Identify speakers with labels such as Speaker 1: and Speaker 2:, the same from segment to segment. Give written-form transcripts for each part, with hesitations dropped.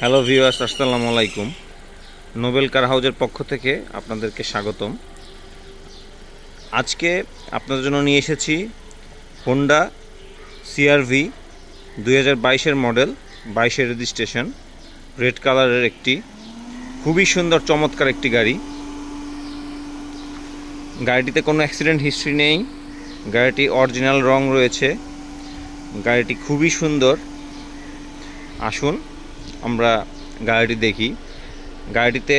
Speaker 1: Hello viewers, আসসালামু আলাইকুম। Nobel কার হাউজের পক্ষ থেকে আপনাদেরকে স্বাগতম। আজকে আপনাদের জন্য নিয়ে এসেছি হোন্ডা সিআরভি 2022-এর মডেল, 22-এর রেজিস্ট্রেশন, রেড কালারের একটি খুবই সুন্দর চমৎকার একটি গাড়ি। গাড়িটিতে কোনো অ্যাক্সিডেন্ট হিস্ট্রি নেই, গাড়িটি অরিজিনাল রং রয়েছে, গাড়িটি খুবই সুন্দর। আসুন আমরা গাড়িটি দেখি। গাড়িটিতে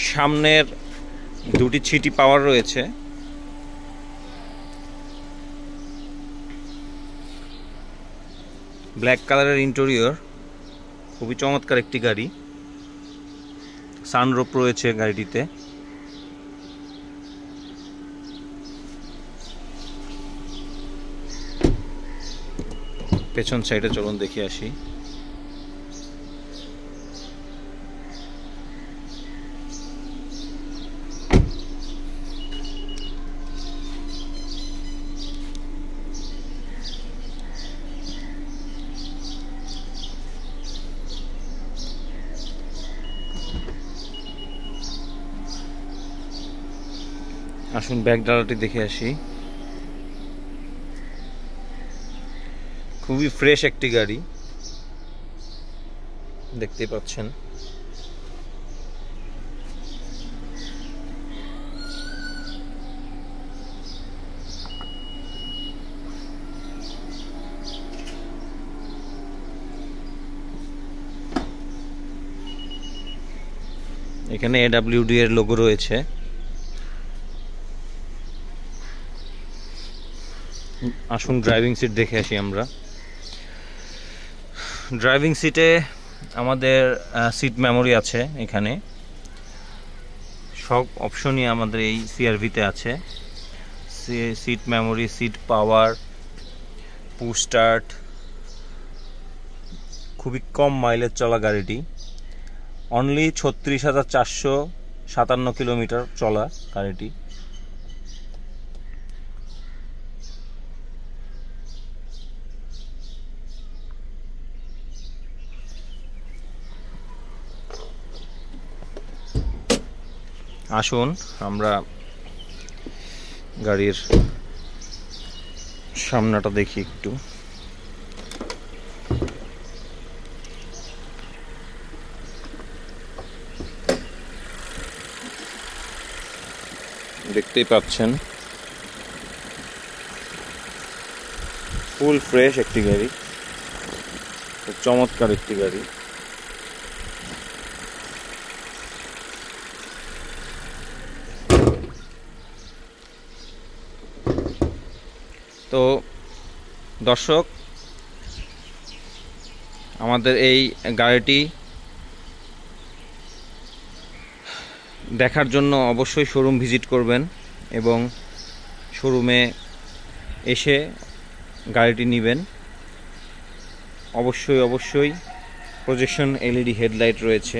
Speaker 1: সামনের দুটি সিটি পাওয়ার রয়েছে, ব্ল্যাক কালারের ইন্টেরিয়র, খুবই চমৎকার একটি গাড়ি। সানরুফ রয়েছে গাড়িটিতে। পেছন সাইডে চলুন দেখে আসি। আসুন ব্যাক ডালাটি দেখে আসি। খুবই ফ্রেশ একটি গাড়ি, দেখতে পাচ্ছেন। এখানে AWD এর লোগো রয়েছে। আসুন ড্রাইভিং সিট দেখে আসি আমরা। ড্রাইভিং সিটে আমাদের সিট মেমোরি আছে। এখানে সব অপশনই আমাদের এই সিআরভিতে আছে। Seat memory, seat power, push start. খুবই কম মাইলেজ চলা গাড়িটি, অনলি 36,457 কিলোমিটার চলা গাড়িটি। আসুন আমরা গাড়ির সামনাটা দেখি একটু। দেখতেই পাচ্ছেন ফুল ফ্রেশ একটি গাড়ি, চমৎকার একটি গাড়ি। তো দর্শক, আমাদের এই গাড়িটি দেখার জন্য অবশ্যই শোরুম ভিজিট করবেন এবং শোরুমে এসে গাড়িটি নেবেন। অবশ্যই প্রজেকশন LED হেডলাইট রয়েছে।